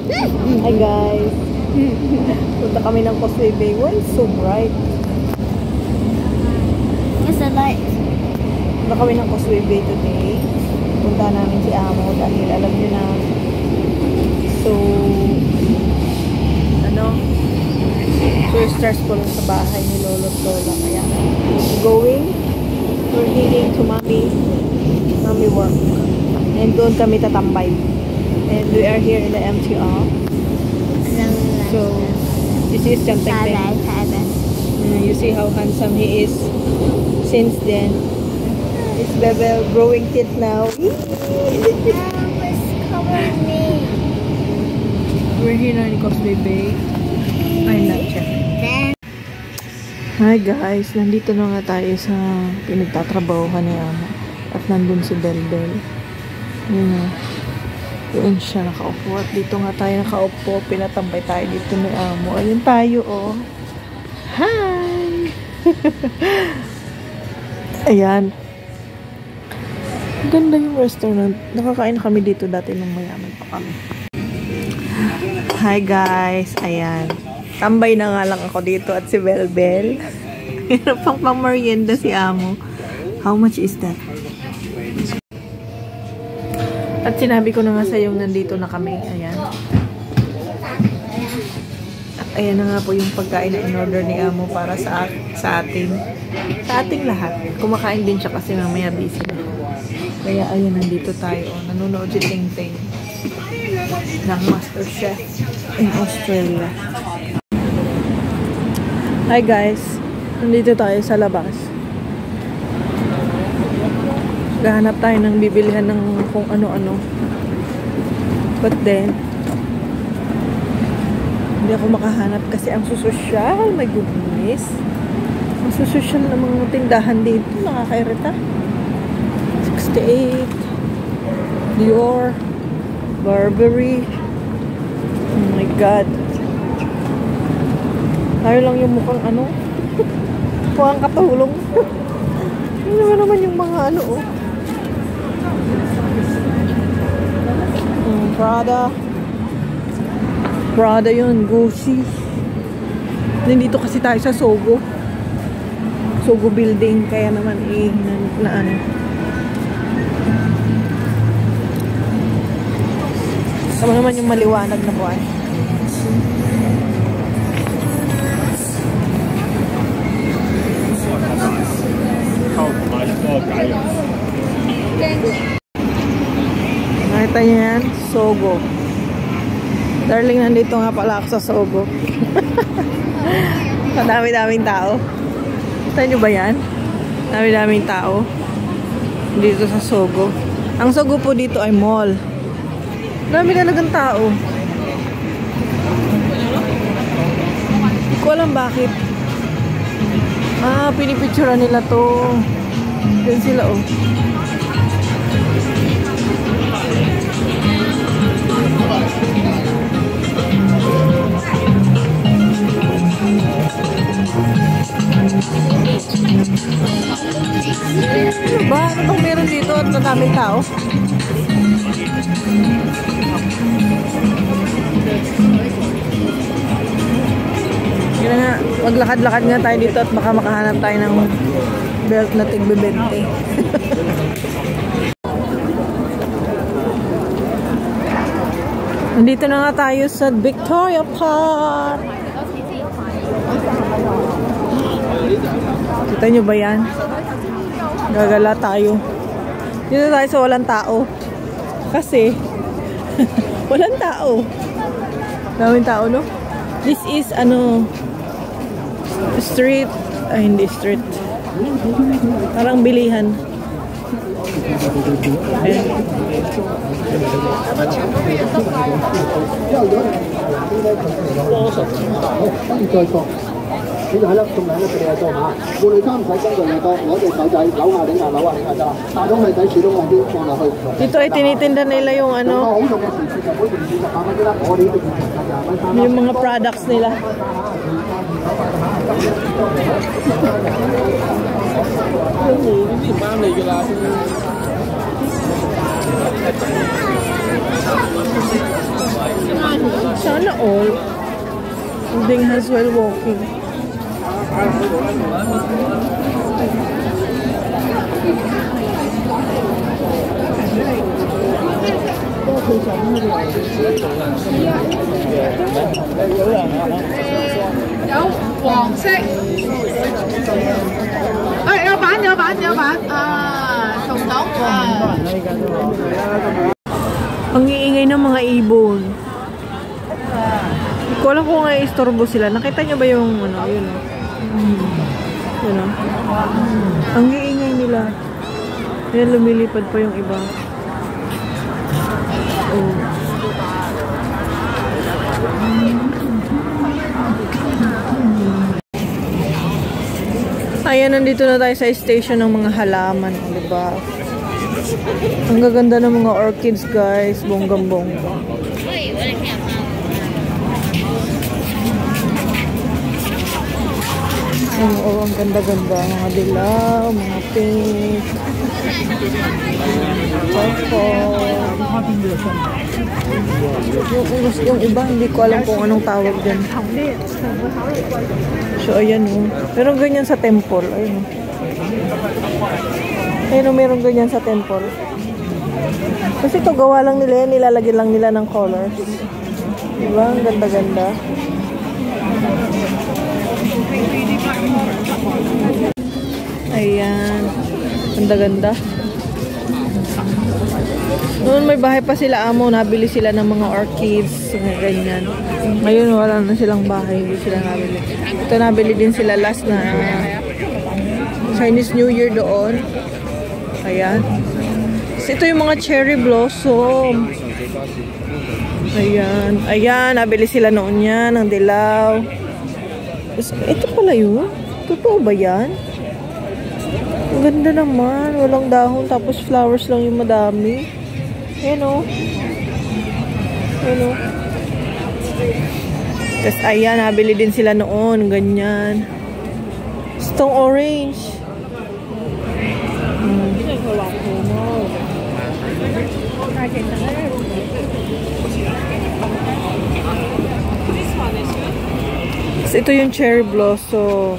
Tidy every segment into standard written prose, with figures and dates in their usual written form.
Hi guys. Punta kami ng Causeway Bay. Why it's so bright? It's a light. Punta kami ng Causeway Bay today. Punta namin si Amo dahil alam niyo na. So, stressful sa bahay ni Lolo at Lola. Kaya, we're heading to mommy work. And doon kami tatambay. And we are here in the MTR. So, this is Chantek. You see how handsome he is since then. This Bebel growing teeth now. We're here na in Causeway Bay. I'm not sure. Hi guys, nandito na nga tayo sa pinagtatrabahuhan ni Amo. At nandun si Belbel. Yun na. Doon siya nakaupo. At dito nga tayo nakaupo. Pinatambay tayo dito ni Amo. Ayun tayo, oh. Hi! Ayan. Ganda yung restaurant. Nakakain kami dito dati nung mayaman pa kami. Hi guys. Ayan. Tambay na nga lang ako dito at si Belbel. Pang merienda si Amo. How much is that? At sinabi ko na nga sa yung nandito na kami. Ayan. At ayan na nga po yung pagkain na in-order ni Amo para sa ating. Sa ating lahat. Kumakain din siya kasi mamaya busy na. Kaya ayan, nandito tayo. Nanonood si Ting Ting ng MasterChef in Australia. Hi guys. Nandito tayo sa labas. Gahanap tayo ng bibilihan ng kung ano-ano. But then, hindi ako makahanap kasi ang susosyal. My goodness. Ang susosyal na mga tindahan dito. Nakakairita. 68. Dior. Burberry. Oh my God. Tayo lang yung mukhang ano. Mukhang katulong. Ano naman yung mga ano, oh. Prada yun, Gucci. Nandito kasi tayo sa Sogo building, kaya naman na ano. Sama naman yung maliwanag na buwan. Nakita niyo yan? Sogo. Darling, nandito nga pala ako sa Sogo. Madami-daming tao. Kita nyo ba yan? Dami-daming tao. Dito sa Sogo. Ang Sogo po dito ay mall. Dami talagang tao. Hindi ko alam bakit. Pinipicturean nila to. Yan sila, oh. Ano bang meron dito at madaming tao? Kaya nga, maglakad-lakad nga tayo dito at baka makahanap tayo ng belt na tig-20. Nandito na nga tayo sa Victoria Park. Kita nyo ba yan? Gagala tayo. Dito tayo sa walang tao. Kasi walang tao. Daming tao, no? This is street. Ay, hindi street. Parang bilihan. Ayan. Dito ay tinitinda nila yung yung mga products nila. Sana all. Holding hands while walking. Ang iingay ng mga ibon. Hindi ko alam kung istorbo sila. Nakita niyo ba yung ano, yun o? Yun o. Ang iingay nila. Yan, lumilipad pa yung iba. Oh. Ayan, nandito na tayo sa station ng mga halaman, diba? Ang gaganda ng mga orchids, guys. Bonggang-bongga. Oh, ang ganda-ganda. Mga dilaw, mga pink. Yung iba, hindi ko alam kung anong tawag dyan. So, ayan o. Meron ganyan sa temple. Ayan o. Ayan o, meron ganyan sa temple. Kasi ito, gawa lang nila yan. Nilalagyan lang nila ng colors. Diba? Ang ganda-ganda. Ayan. Ganda-ganda. Noon may bahay pa sila amo, nabili sila ng mga orchids, mga ganyan. Ngayon wala na silang bahay, hindi sila nabili. Ito nabili din sila last na Chinese New Year doon. Ayan. So, ito yung mga cherry blossom. Ayan. Ayan, nabili sila noon yan, ng dilaw. Ito pala yun? Totoo ba yan? Ang ganda naman. Walang dahon, tapos flowers lang yung madami. Ayan o. Ayan o. Tapos ayan, nabili din sila noon. Ganyan. Itong orange. Tapos ito yung cherry blossom.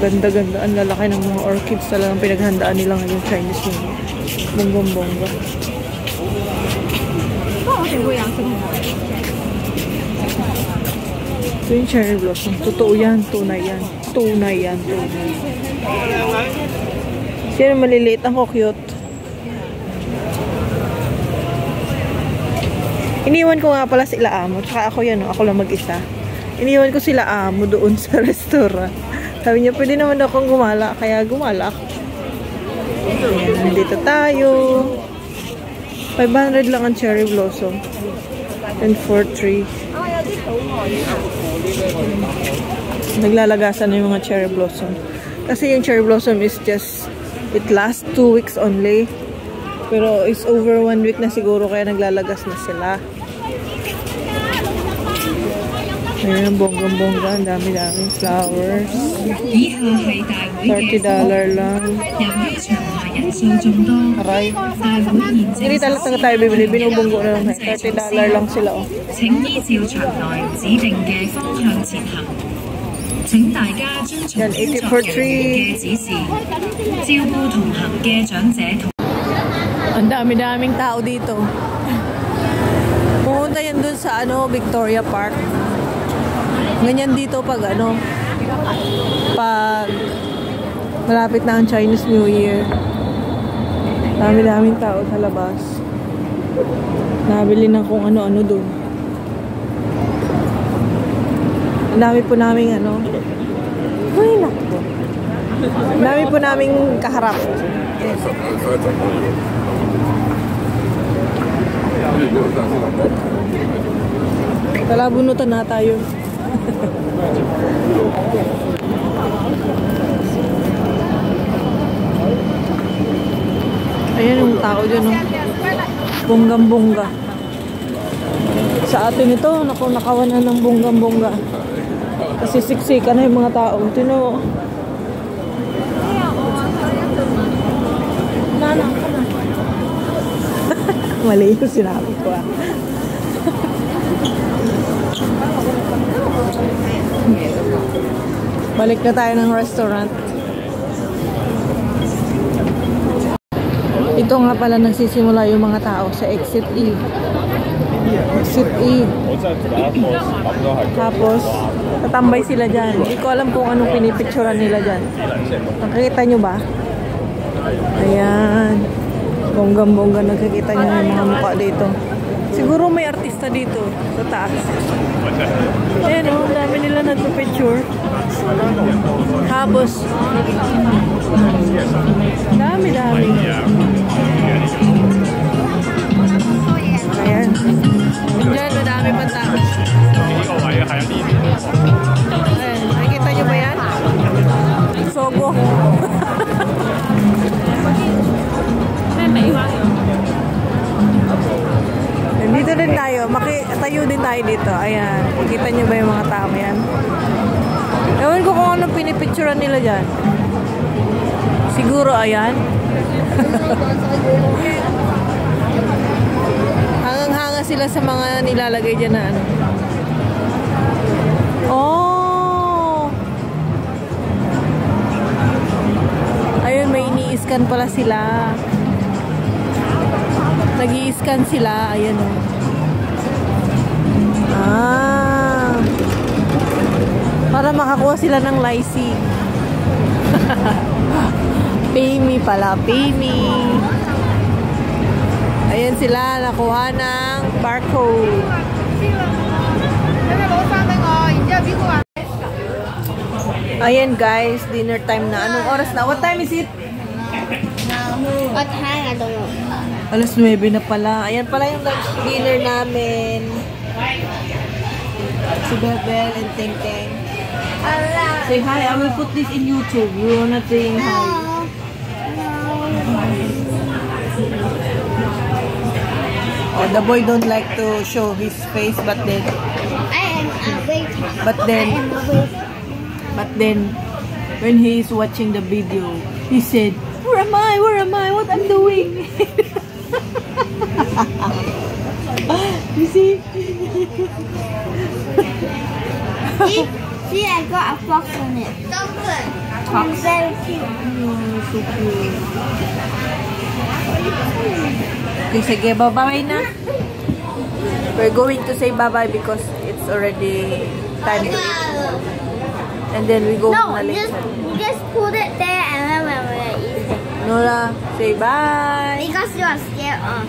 Ganda-ganda. Ang lalaki ng mga orchids talagang pinaghandaan nila ngayong Chinese New Year. Bonggong-bongga. Ito yung cherry blossom. Totoo yan. Tunay yan. Tunay yan. Tunay. Sino maliliit? Ang cute. Iniwan ko nga pala sila amo. Tsaka ako yan. Ako lang mag-isa. Iniwan ko sila amo doon sa restaurant. Sabi niya, pwede naman akong gumala. Kaya gumala ako. Ayan, nandito tayo. 500 lang ang cherry blossom. And 4-3. Naglalagasan na yung mga cherry blossom. Kasi yung cherry blossom is just, it lasts 2 weeks only. Pero it's over 1 week na siguro kaya naglalagas na sila. Ayan, bonggang-bongga. Ang dami-daming flowers. $30 lang. Aray. Hindi talaga tayo bibili. Binubunggo na lang. $30 lang sila. Oh. Yan, 84.3. Ang dami-daming tao dito. Pumunta yan dun sa Victoria Park. Ganyan dito pag pag malapit na ang Chinese New Year. Dami-daming tao sa labas. Nabili na kung ano-ano dun. Ang dami po naming ay naku. Ang dami po naming kaharap. Kalabunutan na tayo. Ayan yung tao dyan, oh. Bonggang-bongga. Sa atin ito, naku, nakawanan ng bonggang-bongga. Kasi siksika na yung mga tao. Tino. Nana ka na. Mali yung sinabi ko ah. Balik na tayo ng restaurant. Ito nga pala nagsisimula yung mga tao sa exit E. Exit E. Tapos, tatambay sila dyan. Hindi ko alam kung anong pinipicturan nila dyan. Nakikita nyo ba? Ayan. Bonggang-bongga nakikita nyo yung mga mukha dito. Siguro may artista dito sa taas. Ayan o, dami nila nagpapicture. Tapos, dami-dami. Ayan. Diyan, madami pang tao. Ayan, nakikita nyo ba yan? Sogo. Dito din tayo. Tayo din tayo dito. Ayan. Nakikita nyo ba yung mga tao yan? Ewan ko kung anong pinipicturan nila dyan. Siguro, ayan. Hangang-hanga sila sa mga nilalagay dyan na ano. Oh! Ayun, may ini-scan pala sila. Nag-i-scan sila. Ayan o. Ah! Para makakuha sila ng lycee. Pay me pala. Pay me. Ayan sila. Nakuha ng barcode. Ayan guys. Dinner time na. Anong oras na? What time is it? What time? I don't know. Alas 9 na pala. Ayan pala yung lunch dinner namin. Si Bebel and Teng Teng. Say hi. I will put this in YouTube. You wanna say hi? Oh, the boy don't like to show his face, but then I am a waiter. But then I am a waiter. But then when he is watching the video, he said, "Where am I? Where am I? What I'm doing?" You see? See, I got a fox on it. Fox? It's very cute. Oh, so cute. Okay, sige, bye-bye na. We're going to say bye-bye because it's already time to eat. And then we go No, na later. just put it there and then we're eating. Nora, say bye. Because you are scared of.